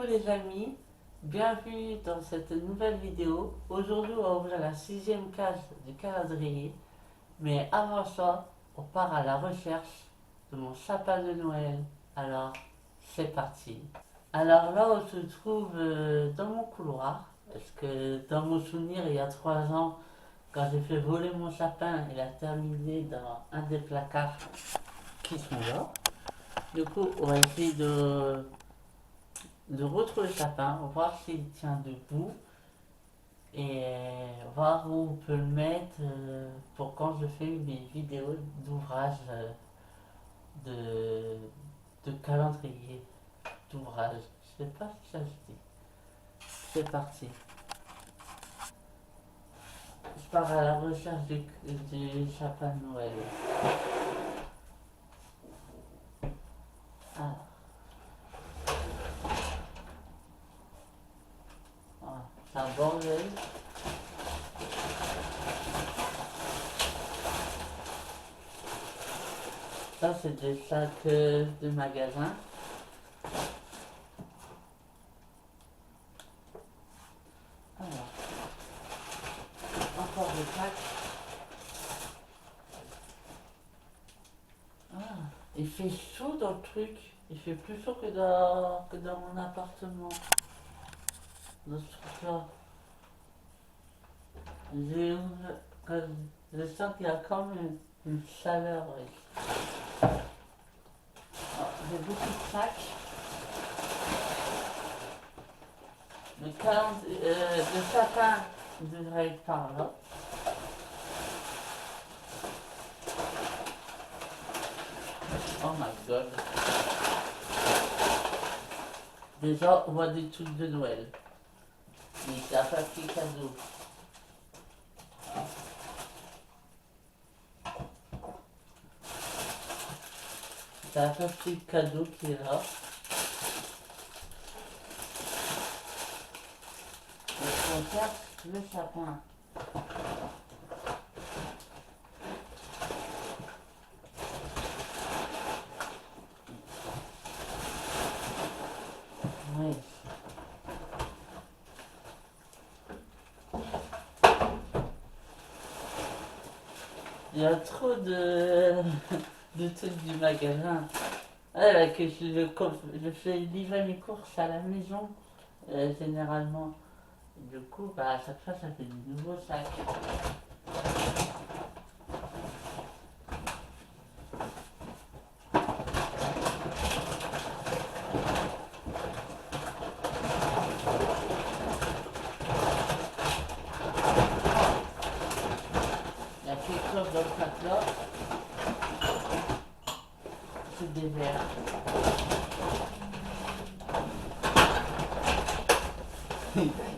les amis, bienvenue dans cette nouvelle vidéo. Aujourd'hui on va ouvrir la 6e case du calendrier, mais avant ça on part à la recherche de mon sapin de Noël. Alors c'est parti. Alors là on se trouve dans mon couloir, parce que dans mon souvenir il y a 3 ans, quand j'ai fait voler mon sapin, il a terminé dans un des placards qui sont là. Du coup on va essayer de retrouver le sapin, voir s'il tient debout et voir où on peut le mettre pour quand je fais mes vidéos d'ouvrage de, de calendrier d'ouvrage. Je sais pas si ça se dit. C'est parti. Je pars à la recherche du sapin de Noël. Ah, voilà. C'est un bordel. Ça, c'est des sacs de magasin. Alors, encore des sacs. Ah, il fait chaud dans le truc. Il fait plus chaud que dans mon appartement. Dans ce truc-là. J'ai je sens qu'il y a quand même une chaleur. Ouais. Ah, j'ai beaucoup de sacs. Le sapin devrait être par là. Oh my god. Déjà, on voit des trucs de Noël. Mais c'est un papier cadeau. C'est un papier cadeau qui est là. Et on cherche le sapin. Oui. Il y a trop de trucs du magasin. Ouais, que je fais livrer mes courses à la maison, généralement. Du coup, bah, à chaque fois, ça fait des nouveaux sacs. Il y a quelque chose dans le sac là. C'est des verres.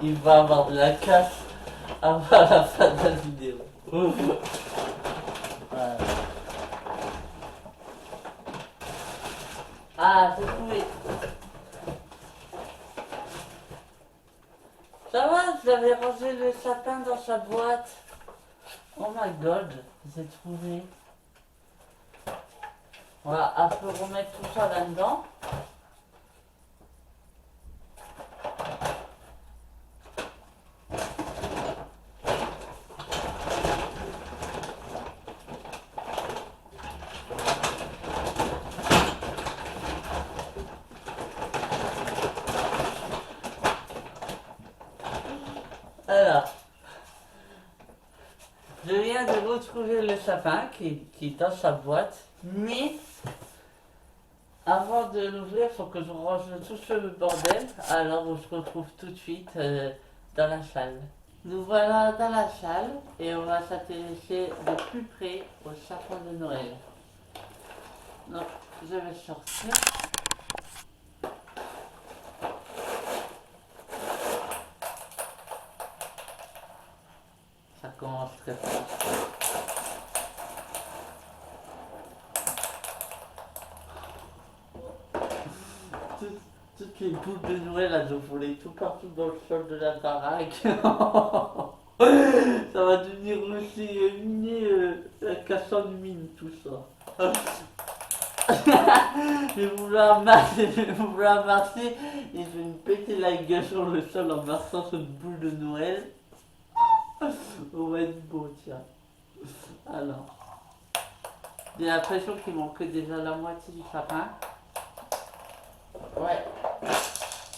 Il va avoir de la casse avant la fin de la vidéo. Voilà. Ah, j'ai trouvé. Ça va, j'avais rangé le sapin dans sa boîte. Oh my god, j'ai trouvé. Voilà, on peut remettre tout ça là-dedans. Alors, je viens de retrouver le sapin qui est dans sa boîte, mais avant de l'ouvrir, il faut que je range tout ce bordel. Alors, on se retrouve tout de suite dans la salle. Nous voilà dans la salle et on va s'intéresser de plus près au sapin de Noël. Donc, je vais sortir. Ça commence très fort. Toutes les boules de Noël, elles ont volé tout partout dans le sol de la baraque. Ça va devenir aussi mine, cassant de mine, tout ça. Je vais vouloir marcher et je vais me péter la gueule sur le sol en marchant sur une boule de Noël. On va être beau, tiens. Alors, j'ai l'impression qu'il manque déjà la moitié du sapin. Ouais.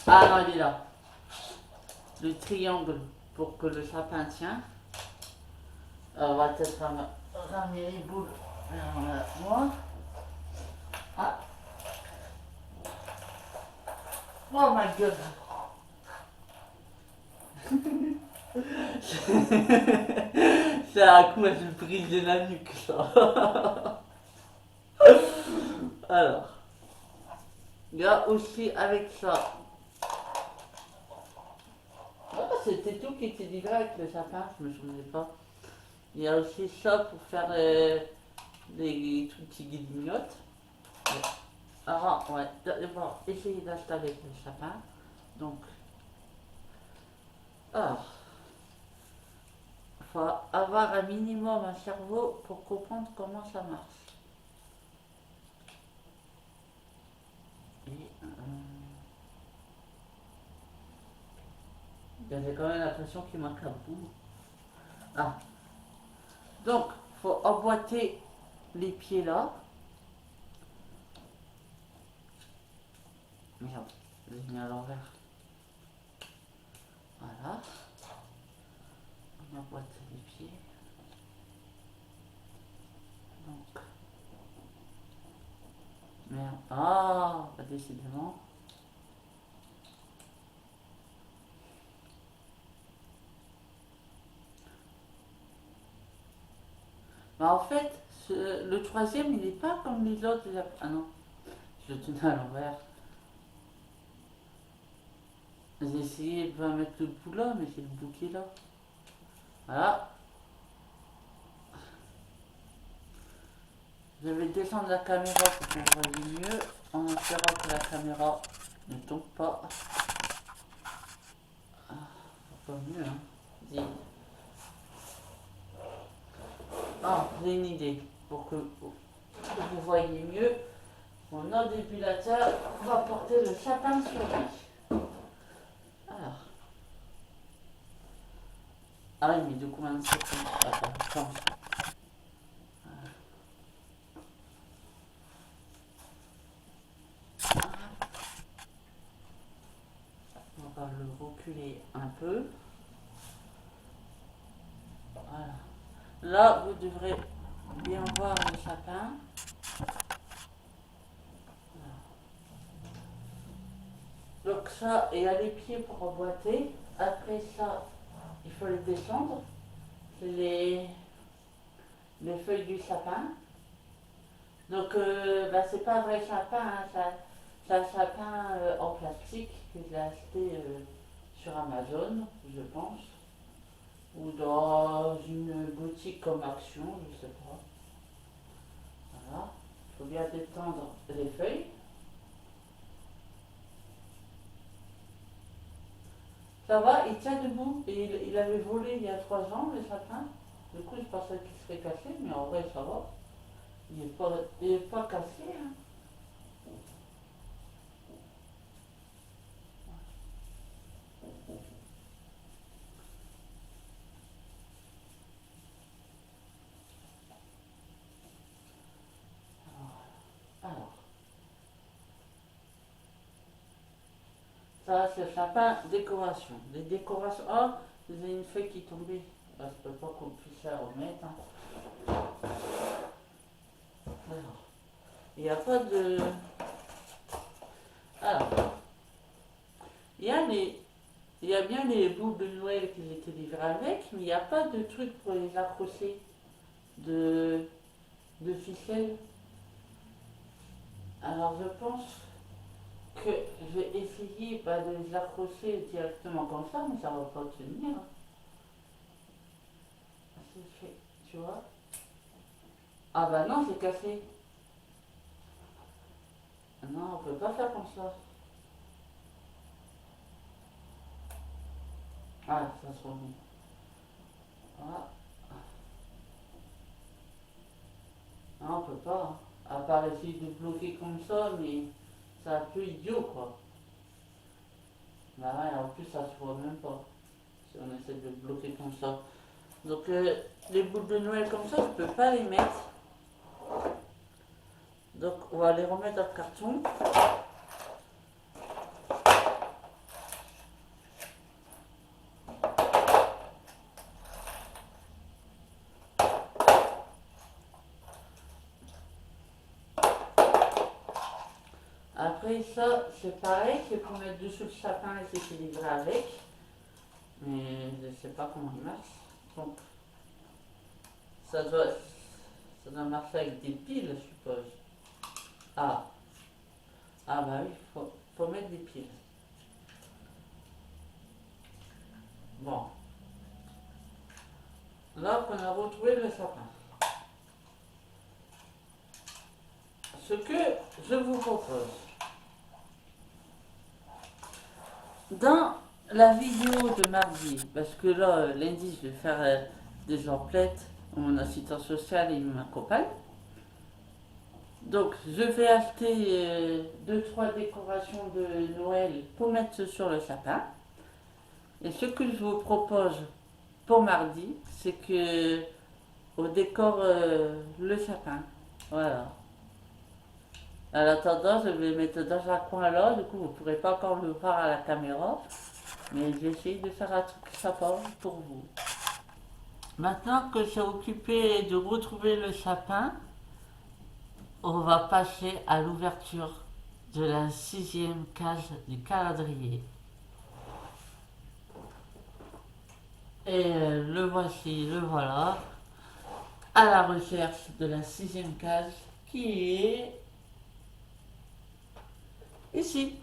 Ah non, il est là. Le triangle pour que le sapin tient. Alors, on va peut-être ramener les boules vers moi. Ah, oh ma gueule. C'est un coup, elle se brise de la nuque, ça. Alors, il y a aussi avec ça. Ah, c'était tout qui était livré avec le sapin, je me souvenais pas. Il y a aussi ça pour faire les trucs qui grignotent. Alors, ouais, d'abord, essayer d'installer le sapin. Donc, alors, il faut avoir un minimum un cerveau pour comprendre comment ça marche. Et, j'avais quand même l'impression qu'il manque un bout. Ah, donc, il faut emboîter les pieds là. Merde, j'ai mis à l'envers. Voilà. On emboîte les pieds. Donc, merde. Ah, bah, décidément. Bah, en fait, le troisième, il n'est pas comme les autres. Ah non, je le tenais à l'envers. J'ai essayé de mettre le bout là, mais c'est le bout qui est là. Voilà. Je vais descendre la caméra pour qu'on voit mieux, en espérant que la caméra ne tombe pas. Ah, pas mieux, hein. Ah, j'ai une idée. Pour que vous voyez mieux, mon ordinateur va porter le sapin sur lui. Alors. Ah oui, mais de combien de secondes? Attends, on va le reculer un peu. Voilà. Là, vous devrez bien voir le sapin. Donc ça, il y a les pieds pour emboîter. Après ça, il faut les descendre. C'est les feuilles du sapin. Donc, bah, c'est pas un vrai sapin, hein, c'est un sapin en plastique que j'ai acheté sur Amazon, je pense. Ou dans une boutique comme Action, je sais pas. Voilà. Il faut bien détendre les feuilles. Ça va, il tient debout. Et il avait volé il y a 3 ans, le sapin. Du coup, je pensais qu'il serait cassé, mais en vrai, ça va. Il est pas cassé. Hein. Alors, ça, c'est le sapin décoration. Les décorations. Oh, j'ai une feuille qui est tombée. Ah, je peux pas qu'on puisse la remettre. Hein. Alors, il n'y a pas de. Alors, il y a les. Il y a bien les boules de Noël qui étaient livrées avec, mais il n'y a pas de truc pour les accrocher de, de ficelle. Alors je pense que je vais essayer de les accrocher directement comme ça, mais ça ne va pas tenir. C'est fait, tu vois. Ah bah non, c'est cassé. Non, on peut pas faire comme ça. Ah, ça se remet. Voilà. Non, on peut pas. Hein. À part essayer de bloquer comme ça, mais c'est un peu idiot quoi. Bah ouais, en plus ça se voit même pas si on essaie de bloquer comme ça. Donc les boules de Noël comme ça, je peux pas les mettre. Donc on va les remettre dans le carton. Après ça, c'est pareil, c'est pour mettre dessous le sapin et s'équilibrer avec. Mais je sais pas comment il marche. Donc ça doit, ça doit marcher avec des piles, je suppose. Ah, ah bah oui, faut mettre des piles. Bon, là qu'on a retrouvé le sapin. Ce que je vous propose, dans la vidéo de mardi, parce que là, lundi, je vais faire des emplettes, mon assistant social et m'accompagne. Donc, je vais acheter 2-3 décorations de Noël pour mettre sur le sapin. Et ce que je vous propose pour mardi, c'est que on décore le sapin. Voilà. En attendant, je vais mettre dans un coin là, du coup vous ne pourrez pas encore le voir à la caméra, mais j'ai essayé de faire un truc sympa pour vous. Maintenant que j'ai occupé de retrouver le sapin, on va passer à l'ouverture de la 6e case du calendrier. Et le voici, le voilà, à la recherche de la 6e case qui est ici.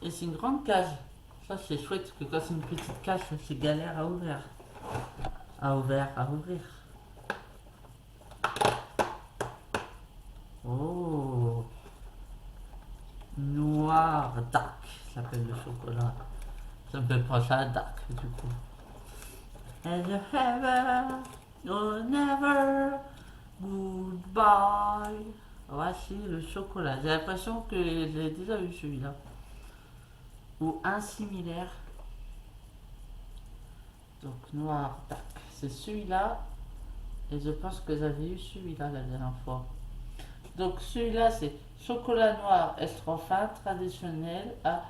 Et c'est une grande case. Ça c'est chouette que quand c'est une petite case, c'est galère à ouvrir. À ouvrir. Oh, noir dark, ça s'appelle le chocolat. Ça me fait penser à dark du coup. And ever, oh never, goodbye. Voici le chocolat. J'ai l'impression que j'ai déjà eu celui-là. Ou un similaire. Donc noir dark. C'est celui-là. Et je pense que j'avais eu celui-là la dernière fois. Donc celui-là c'est chocolat noir extra fin traditionnel à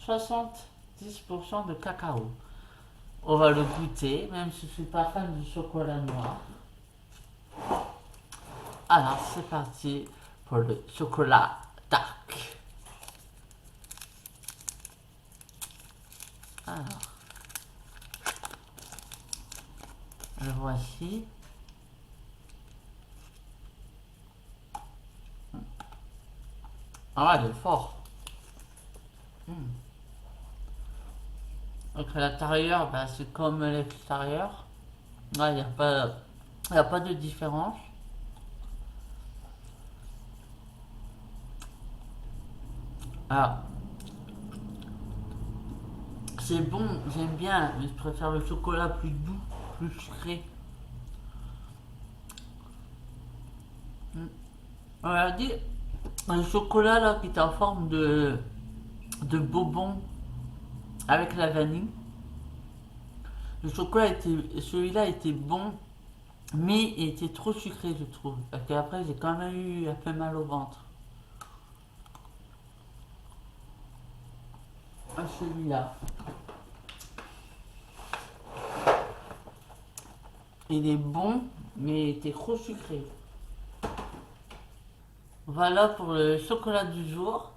70% de cacao. On va le goûter, même si je ne suis pas fan du chocolat noir. Alors c'est parti pour le chocolat dark. Alors, le voici. Ah, il est fort. Donc à l'intérieur, ben, c'est comme l'extérieur. Là, il n'y a pas de différence. Alors, c'est bon, j'aime bien, mais je préfère le chocolat plus doux, plus sucré. On a dit un chocolat là qui est en forme de bonbon avec la vanille. Le chocolat était, celui-là était bon, mais il était trop sucré, je trouve. Parce qu'après, j'ai quand même eu un peu mal au ventre. Ah, celui-là. Il est bon, mais il était trop sucré. Voilà pour le chocolat du jour.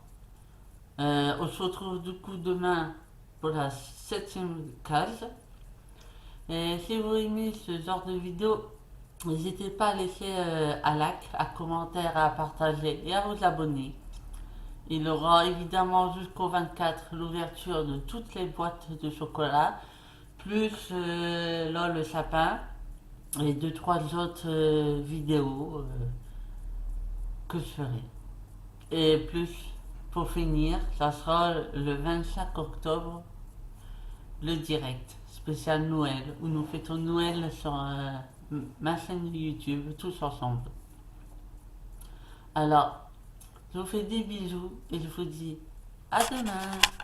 On se retrouve du coup demain pour la 7e case. Et si vous aimez ce genre de vidéo, n'hésitez pas à laisser un like, un commentaire, à partager et à vous abonner. Il aura évidemment jusqu'au 24 l'ouverture de toutes les boîtes de chocolat, plus là le sapin et 2-3 autres vidéos que je ferai. Et plus, pour finir, ça sera le 25 octobre, le direct spécial Noël, où nous fêtons Noël sur ma chaîne YouTube, tous ensemble. Alors, je vous fais des bisous et je vous dis à demain.